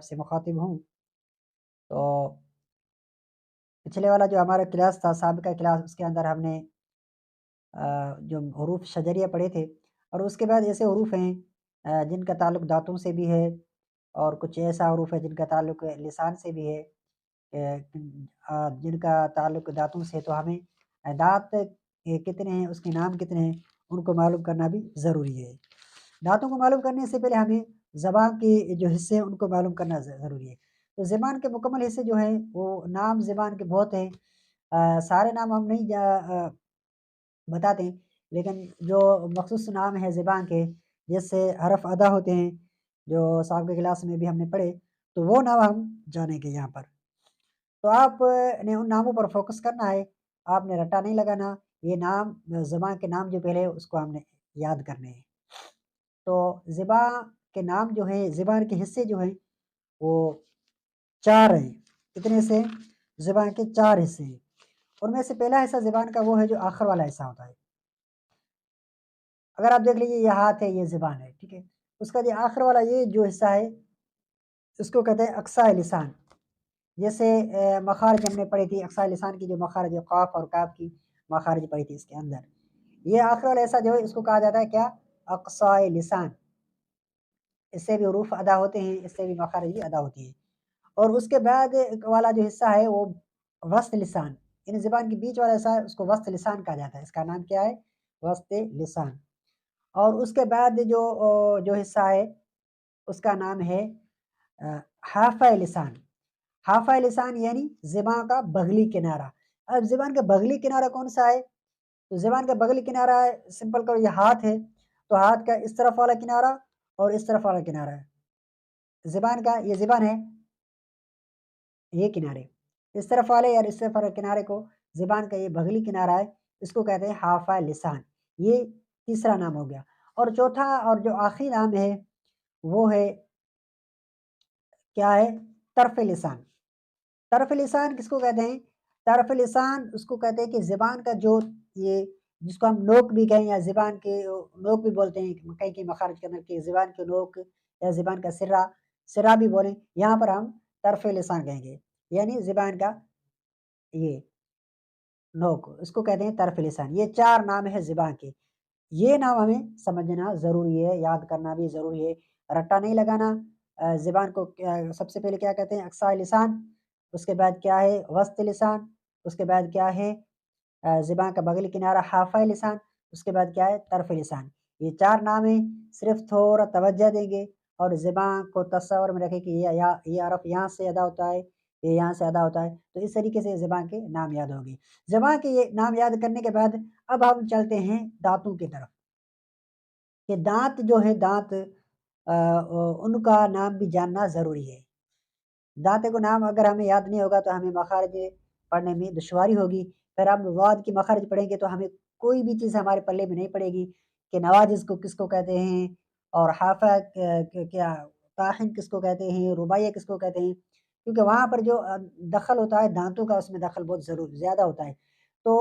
سے مخاطب ہوں۔ تو پچھلے والا جو ہمارا کلاس تھا، سابقہ کلاس، اس کے اندر ہم نے جو حروف شجریہ پڑھے تھے، اور اس کے بعد ایسے حروف ہیں جن کا تعلق دانتوں سے بھی ہے، اور کچھ ایسا حروف ہے جن کا تعلق لسان سے بھی ہے، جن کا تعلق دانتوں سے، تو ہمیں دانت کتنے ہیں، اس کے نام کتنے ہیں، ان کو معلوم کرنا بھی ضروری ہے۔ دانتوں کو معلوم کرنے سے پہلے ہمیں زبان کے جو حصے ہیں ان کو معلوم کرنا ضروری ہے۔ تو زبان کے مکمل حصے جو ہیں وہ نام زبان کے بہت ہیں، سارے نام ہم نہیں بتاتے ہیں، لیکن جو مخصوص نام ہے زبان کے، جس سے حرف ادا ہوتے ہیں، جو سابقہ کلاس میں بھی ہم نے پڑھے، تو وہ نام ہم جانیں گے یہاں پر۔ تو آپ نے ان ناموں پر فوکس کرنا ہے، آپ نے رٹا نہیں لگانا، یہ نام زبان کے نام جو پہلے ہے اس کو ہم نے یاد کرنے ہیں۔ تو زبان کے نام جو ہیں، زبان کے حصے جو ہیں وہ 4 ہیں۔ کتنے سے؟ زبان کے 4 حصے ہیں۔ ان میں سے پہلا حصہ زبان کا وہ ہے جو آخر والا حصہ ہوتا ہے۔ اگر آپ دیکھ لیجیے، یہ ہاتھ ہے، یہ زبان ہے، ٹھیک ہے، اس کا جو آخر والا یہ جو حصہ ہے اس کو کہتے ہیں اقصاء لسان۔ جیسے مخارج ہم نے پڑھی تھی، اقصاء لسان کی جو مخارج قاف اور کاف کی مخارج پڑھی تھی، اس کے اندر یہ آخر والا حصہ جو ہے اس کو کہا جاتا ہے کیا؟ اقصاء لسان۔ اس سے بھی حروف ادا ہوتے ہیں، اس سے بھی مخارج بھی ادا ہوتی ہیں۔ اور اس کے بعد والا جو حصہ ہے وہ وسط لسان، یعنی زبان کے بیچ والا حصہ ہے، اس کو وسط لسان کہا جاتا ہے۔ اس کا نام کیا ہے؟ وسط لسان۔ اور اس کے بعد جو حصہ ہے اس کا نام ہے حافہ لسان۔ حافہ لسان یعنی زبان کا بغلی کنارہ۔ اب زبان کا بغلی کنارہ کون سا ہے؟ تو زبان کا بغلی کنارہ ہے، سمپل کرو، یہ ہاتھ ہے، تو ہاتھ کا اس طرف والا کنارہ اور اس طرف والا کنارہ ہے زبان کا، یہ زبان ہے، یہ کنارے اس طرف والے یا اس طرف والے کنارے کو زبان کا یہ بغلی کنارہ ہے، اس کو کہتے ہیں حافہ لسان۔ یہ تیسرا نام ہو گیا۔ اور چوتھا اور جو آخری نام ہے وہ ہے کیا ہے؟ طرف لسان۔ طرف لسان کس کو کہتے ہیں؟ طرف لسان اس کو کہتے ہیں کہ زبان کا جو یہ جس کو ہم نوک بھی کہیں یا زبان کے نوک بھی بولتے ہیں، کئی کئی مخارج کے اندر کہ زبان کے نوک یا زبان کا سرا بھی بولیں، یہاں پر ہم طرف لسان کہیں گے، یعنی زبان کا یہ نوک، اس کو کہتے ہیں طرف لسان۔ یہ 4 نام ہے زبان کے، یہ نام ہمیں سمجھنا ضروری ہے، یاد کرنا بھی ضروری ہے، رٹا نہیں لگانا۔ زبان کو سب سے پہلے کیا کہتے ہیں؟ اقصاء لسان، اس کے بعد کیا ہے؟ وسط لسان، اس کے بعد کیا ہے؟ زبان کا بغلی کنارہ حافہ لسان، اس کے بعد کیا ہے؟ طرف لسان۔ یہ 4 نام ہیں، صرف تھوڑا توجہ دیں گے اور زبان کو تصور میں رکھیں کہ یہ حرف یہاں سے ادا ہوتا ہے، یہ یہاں سے ادا ہوتا ہے، تو اس طریقے سے زبان کے نام یاد ہوگی۔ زبان کے یہ نام یاد کرنے کے بعد اب ہم چلتے ہیں دانتوں کی طرف، کہ دانت جو ہے، دانت ان کا نام بھی جاننا ضروری ہے۔ دانت کو نام اگر ہمیں یاد نہیں ہوگا تو ہمیں مخارج پڑھنے میں دشواری ہوگی۔ پھر ہم واد کی مخارج پڑھیں گے تو ہمیں کوئی بھی چیز ہمارے پلے میں نہیں پڑے گی کہ نواجز کو کس کو کہتے ہیں، اور حافہ کیا، طاحن کس کو کہتے ہیں، رباعیہ کس کو کہتے ہیں، کیونکہ وہاں پر جو دخل ہوتا ہے دانتوں کا، اس میں دخل بہت زیادہ ہوتا ہے۔ تو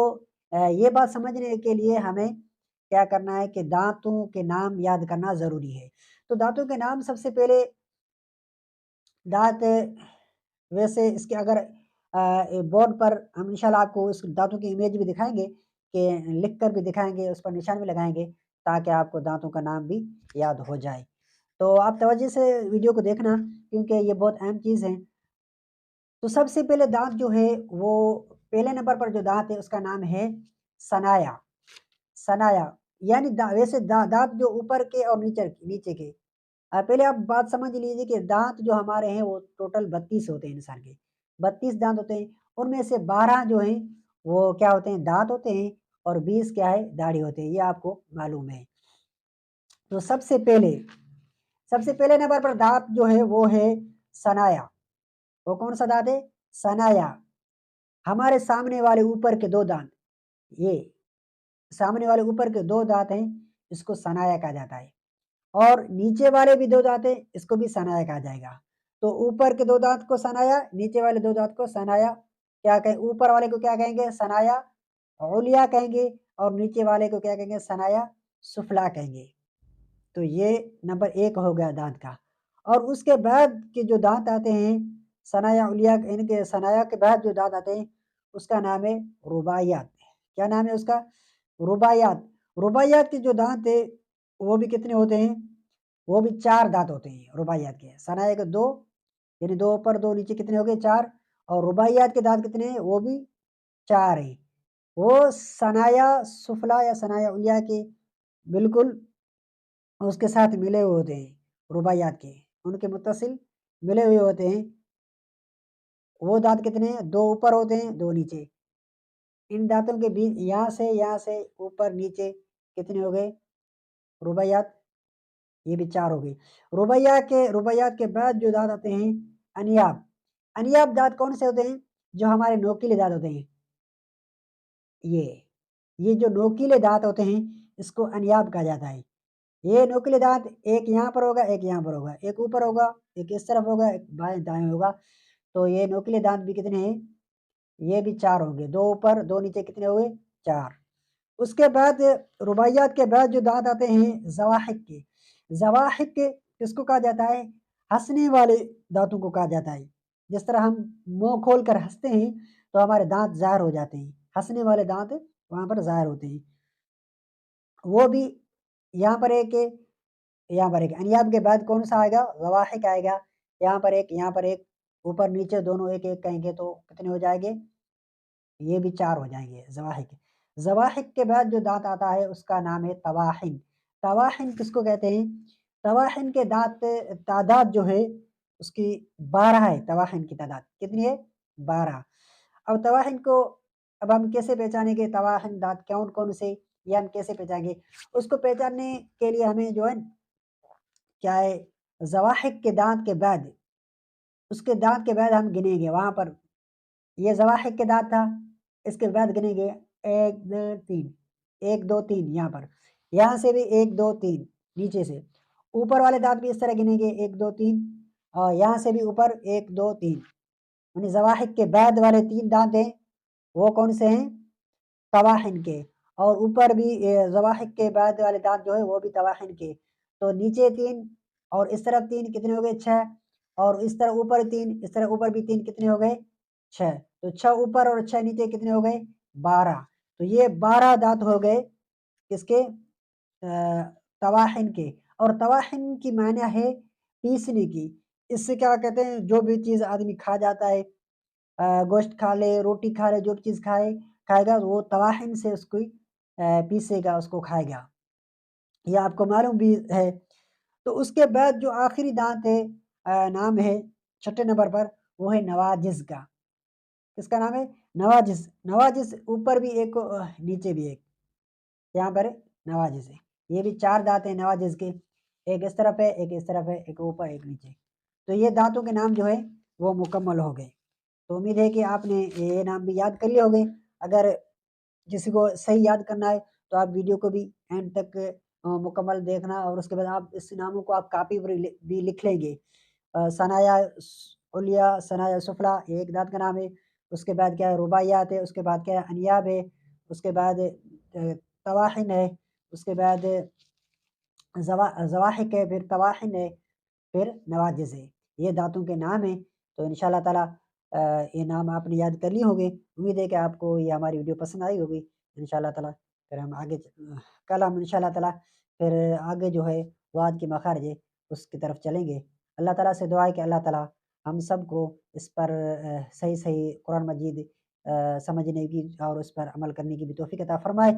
یہ بات سمجھنے کے لیے ہمیں کیا کرنا ہے کہ دانتوں کے نام یاد کرنا ضروری ہے۔ تو دانتوں کے نام سب سے پہلے دانت، ویسے اس کے اگر بورڈ پر ہم انشاءاللہ آپ کو اس دانتوں کی امیج بھی دکھائیں گے، کہ لکھ کر بھی دکھائیں گے، اس پر نشان بھی لگائیں گے تاکہ آپ کو دانتوں کا نام بھی یاد ہو جائے۔ تو آپ توجہ سے ویڈیو کو دیکھنا کیونکہ یہ بہت اہم چیز ہے۔ تو سب سے پہلے دانت جو ہے وہ پہلے نمبر پر جو دانت ہے اس کا نام ہے ثنایا۔ ثنایا یعنی ویسے دانت جو اوپر کے اور نیچے کے، پہلے آپ بات سمجھ لیجیے کہ دانت جو ہمارے ہیں وہ ٹوٹل 32 ہوتے ہیں، انسان کے 32 دانت ہوتے ہیں، ان میں سے 12 جو ہیں وہ کیا ہوتے ہیں؟ دانت ہوتے ہیں، اور 20 کیا ہے؟ داڑھی ہوتے ہیں، یہ آپ کو معلوم ہے۔ تو سب سے پہلے نمبر پر دانت جو ہے وہ ہے ثنایا۔ وہ کون سا دانت ہے؟ ثنایا۔ ہمارے سامنے والے اوپر کے 2 دانت، یہ سامنے والے اوپر کے 2 دانت ہیں، اس کو ثنایا کہا جاتا ہے، اور نیچے والے بھی 2 دانت ہیں، اس کو بھی ثنایا کہا جائے گا۔ تو اوپر کے 2 دانت کو ثنایا، نیچے والے 2 دانت کو ثنایا کیا کہیں؟ اوپر والے کو کیا کہیں گے؟ ثنایا علیا کہیں گے، اور نیچے والے کو کیا کہیں گے؟ ثنایا سفلا کہیں گے۔ تو یہ نمبر 1 ہو گیا دانت کا۔ اور اس کے بعد کے جو دانت آتے ہیں ثنایا علیہ، ان کے ثنایا کے بعد جو دانت آتے ہیں اس کا نام ہے رباعیات۔ کیا نام ہے اس کا؟ رباعیات۔ رباعیات کے جو دانت ہے وہ بھی کتنے ہوتے ہیں؟ وہ بھی 4 دانت ہوتے ہیں رباعیات کے۔ ثنایا کے 2، یعنی 2 اوپر 2 نیچے کتنے ہو گئے؟ 4۔ اور رباعیات کے دانت کتنے ہیں؟ وہ بھی 4 ہیں۔ وہ ثنایا سفلا یا ثنایا علیہ کے بالکل اس کے ساتھ ملے ہوئے ہوتے ہیں، رباعیات کے ان کے متصل ملے ہوئے ہوتے ہیں۔ وہ دانت کتنے ہیں؟ 2 اوپر ہوتے ہیں 2 نیچے۔ ان دانتوں کے بیچ یہاں سے اوپر نیچے کتنے ہو گئے رباعیات؟ یہ بھی 4 ہو گئی۔ رباعیات کے بعد جو دانت آتے ہیں انیاب۔ انیاب دانت کون سے ہوتے ہیں؟ جو ہمارے نوکیلے دانت ہوتے ہیں، یہ جو نوکیلے دانت ہوتے ہیں اس کو انیاب کہا جاتا ہے۔ یہ نوکیلے دانت ایک یہاں پر ہوگا، ایک یہاں پر ہوگا، ایک اوپر ہوگا، ایک اس طرف ہوگا، ایک بائیں دائیں ہوگا۔ تو یہ نوکیلے دانت بھی کتنے ہیں؟ یہ بھی 4 ہوں گے، 2 اوپر 2 نیچے کتنے ہوئے؟ 4۔ اس کے بعد رباعیات کے بعد جو دانت آتے ہیں زواحق کے۔ زواحق کے کس کو کہا جاتا ہے؟ ہنسنے والے دانتوں کو کہا جاتا ہے۔ جس طرح ہم منہ کھول کر ہنستے ہیں تو ہمارے دانت ظاہر ہو جاتے ہیں، ہنسنے والے دانت وہاں پر ظاہر ہوتے ہیں۔ وہ بھی یہاں پر ایک ہے، یہاں پر ایک۔ انیاب کے بعد کون سا آئے گا؟ زواحق آئے گا۔ یہاں پر ایک، یہاں پر ایک، اوپر نیچے دونوں ایک ایک کہیں گے تو کتنے ہو جائیں گے؟ یہ بھی 4 ہو جائیں گے زواحق۔ زواحق کے بعد جو دانت آتا ہے اس کا نام ہے طواحن۔ طواحن کس کو کہتے ہیں؟ طواحن کے دانت تعداد جو ہے اس کی 12 ہے۔ طواحن کی تعداد کتنی ہے؟ 12۔ اب طواحن کو اب ہم کیسے پہچانیں گے طواحن دانت کون کون سے؟ یہ ہم کیسے پہچانیں گے؟ اس کو پہچاننے کے لیے ہمیں جو ہے کیا ہے، زواحق کے دانت کے بعد، اس کے دانت کے بعد ہم گنیں گے وہاں پر۔ یہ زواحق کے دانت تھا، اس کے بعد گنیں گے 1 2 3، 1 2 3 یہاں پر، یہاں سے بھی 1 2 3 نیچے سے۔ اوپر والے دانت بھی اس طرح گنیں گے 1 2 3، اور یہاں سے بھی اوپر 1 2 3۔ یعنی زواحق کے بعد والے 3 دانت ہیں وہ کون سے ہیں؟ طواحن کے۔ اور اوپر بھی زواحق کے بعد والے دانت جو ہے وہ بھی طواحن کے۔ تو نیچے 3 اور اس طرف 3 کتنے ہو گئے؟ 6۔ اور اس طرح اوپر 3، اس طرح اوپر بھی 3 کتنے ہو گئے؟ 6۔ تو 6 اوپر اور 6 نیچے کتنے ہو گئے؟ 12۔ تو یہ 12 دانت ہو گئے کس کے؟ طواحن کے۔ اور طواحن کی معنی ہے پیسنے کی۔ اس سے کیا کہتے ہیں؟ جو بھی چیز آدمی کھا جاتا ہے، گوشت کھا لے، روٹی کھا لے، جو بھی چیز کھائے گا وہ طواحن سے اس کو پیسے گا، اس کو کھائے گا۔ یہ آپ کو معلوم بھی ہے۔ تو اس کے بعد جو آخری دانت ہے نام ہے 6 نمبر پر، وہ ہے نواجز کا۔ کس کا نام ہے؟ نواجز۔ نواجز اوپر بھی ایک نیچے بھی ایک، یہاں پر نواجز ہے۔ یہ بھی 4 دانت ہیں نواجز کے، ایک اس طرف ہے، ایک اس طرف ہے، ایک اوپر ایک نیچے۔ تو یہ دانتوں کے نام جو ہے وہ مکمل ہو گئے۔ تو امید ہے کہ آپ نے یہ نام بھی یاد کر لیے ہوگے۔ اگر کسی کو صحیح یاد کرنا ہے تو آپ ویڈیو کو بھی اینڈ تک مکمل دیکھنا، اور اس کے بعد آپ اس ناموں کو آپ کاپی پر بھی لکھ لیں گے۔ ثنایا علیہ، ثنایا سفلا یہ ایک دانت کا نام ہے۔ اس کے بعد کیا ہے؟ رباعیات ہے۔ اس کے بعد کیا ہے؟ انیاب ہے۔ اس کے بعد طواحن ہے۔ اس کے بعد زواحق ہے، پھر طواحن ہے، پھر نواجز ہے۔ یہ دانتوں کے نام ہیں۔ تو انشاءاللہ تعالیٰ یہ نام آپ نے یاد کر لیے ہوں گے۔ امید ہے کہ آپ کو یہ ہماری ویڈیو پسند آئی ہوگی۔ انشاءاللہ تعالیٰ پھر ہم آگے کل ہم انشاءاللہ تعالیٰ پھر آگے جو ہے وعد کی مخارج ہے اس کی طرف چلیں گے۔ اللہ تعالیٰ سے دعا ہے کہ اللہ تعالیٰ ہم سب کو اس پر صحیح قرآن مجید سمجھنے کی اور اس پر عمل کرنے کی بھی توفیق عطا فرمائے۔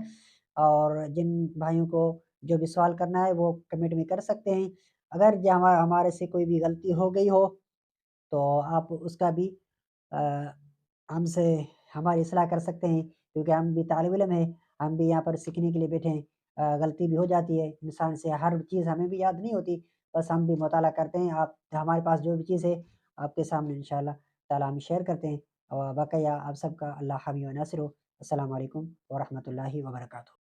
اور جن بھائیوں کو جو بھی سوال کرنا ہے وہ کمنٹ میں کر سکتے ہیں۔ اگر ہمارے سے کوئی بھی غلطی ہو گئی ہو تو آپ اس کا بھی ہم سے ہماری اصلاح کر سکتے ہیں، کیونکہ ہم بھی طالب علم ہیں، ہم بھی یہاں پر سیکھنے کے لیے بیٹھے ہیں۔ غلطی بھی ہو جاتی ہے انسان سے، ہر چیز ہمیں بھی یاد نہیں ہوتی، بس ہم بھی مطالعہ کرتے ہیں۔ آپ ہمارے پاس جو بھی چیز ہے آپ کے سامنے انشاءاللہ تعالیٰ ہم شیئر کرتے ہیں۔ اور بقیہ آپ سب کا اللہ حامی و ناصر ہو۔ السلام علیکم ورحمۃ اللہ وبرکاتہ۔